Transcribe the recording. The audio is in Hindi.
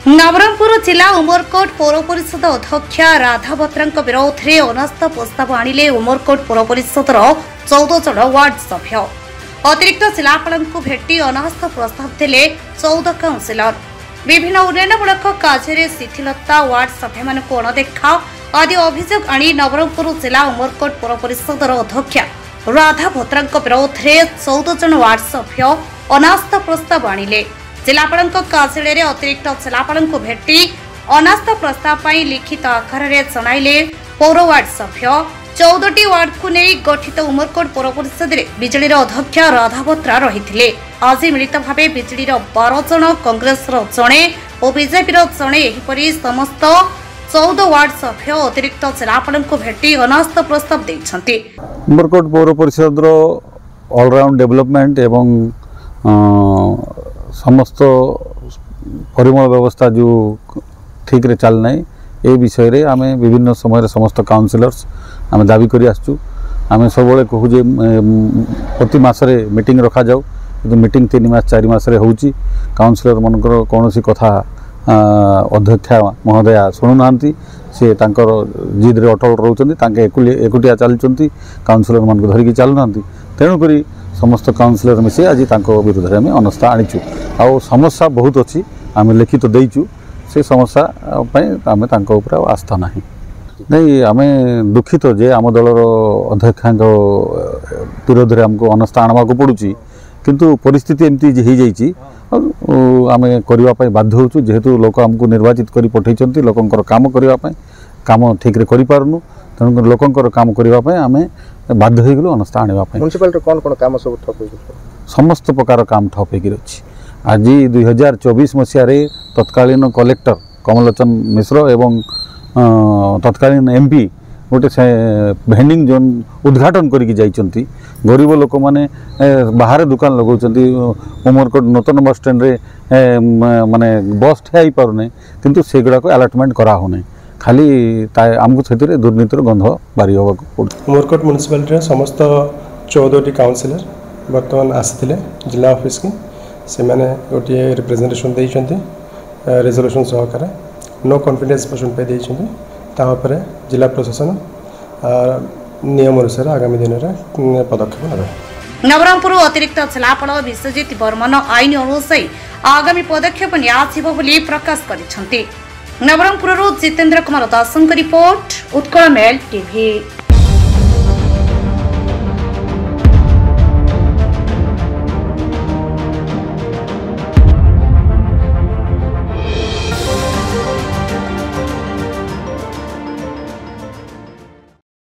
नवरंगपुर जिला उमरकोट पौर परिषद अध्यक्ष राधा बत्रा विरोध में अनास्था प्रस्ताव आनिले उमरकोट पौर परिषद 14 जन वार्ड सभ्य। अतिरिक्त जिलापाल भेटी अनास्था प्रस्ताव देले 14 काउंसिलर। विभिन्न उन्नयनमूलक कार्य शिथिलता वार्ड सभ्य मान अणदेखा आदि अभियोग आनी नवरंगपुर जिला उमरकोट पौर परिषद अध्यक्ष राधा बत्रा विरोध में 14 जन वार्ड सभ्य अनास्था प्रस्ताव आनिले। जिलापाल कार्यालय अतिरिक्त जिलापाल भेटी अनास्था प्रस्ताव लिखित आकार में जणाइले पौर वार्ड सभ्य। 14टी वार्ड को नहीं गठित उमरकोट पौर परिषद में बिजेडी अध्यक्ष राधा बत्रा रही। आज मिलित भाव बिजेडी 12 जन, कांग्रेस जड़े और बीजेपी जड़े एहीपरि समस्त 14 वार्ड सभ्य अतिरिक्त जिलापाल भेटी अनास्था प्रस्ताव देइछन्ति। उमरकोट पौर परिषद ऑलराउंड डेवलपमेंट एवं समस्त परिमल व्यवस्था जो ठीक रे चल ना ये विषय रे आमे विभिन्न समय समस्त काउंसिलर्स आमे दाबी करी आसचु। आमे सब कहू जे प्रति मासरे मीटिंग रखा जाऊ, किंतु मीटिंग 3 मास 4 मास रे होउची। काउंसिलर मनकर कोनोसी कथा अध्यक्ष महोदया सुनु नांती, से तांकर जिद रे अटल रहउचंती, तांके एकुटिया चलचंती, काउंसिलर मन को धरिकी चलु नांती। तेणु करी समस्त काउंसिलर मिसे आज विरुद्ध में आम अनास्था आनीचु। आ समस्या बहुत अच्छी आम लिखित देचु, से समस्या आम आस्था ना नहीं। आम दुखित जे आम दलर अध्यक्ष विरोध में आमको अनास्था आणवा को पड़ुची, किंतु परिस्थिति एमती हो जाइए आम करने बाध्य होचु। जेहेतु लोक आमको निर्वाचित कर पठे लोकंकर काम करने काम ठीक रे करि पारनु, तेणु लोकंकर काम करने आम बाध्य हो गलु अनास्था आने। म्युनिसिपालिटी कौन कौन काम सब ठप हो समस्त प्रकार काम ठप हो अच्छी। आज 2024 मसीह तत्कालीन कलेक्टर कमलोचन मिश्र एवं तत्कालीन एमपी गोटे से भेंडिंग जोन उद्घाटन करके जाइछंती। गरीब लोक माने बाहर दुकान लगाउछंती। उमरकोट नूतन बस स्टैंड रे माने बस ठिया ही पारुने, किंतु सेगुड़ा को अलॉटमेंट करा होने। खाली आमको से दुर्नीतिर गंध बारी होगा पड़े। उमरकोट म्युनिसिपालिटी समस्त 14टी काउंसिलर बर्तमान आसी जिला ऑफिस की से माने गोटे रिप्रेजेंटेशन देइछंती रेजोल्यूशन सहकार नो कॉन्फिडेंस मोशन पे देइछंती। तापर जिला प्रशासन नियम अनुसार आगामी दिन में पदक्षेप नेबे। नवरंगपुर अतिरिक्त जिलापाल विश्वजित बर्मन आईन अनुसार आगामी पदक्षेप नियाजिबो बोली प्रकाश करिसंती। नवरंगपुर जितेंद्र कुमार दासंक रिपोर्ट, उत्कल मेल टीवी।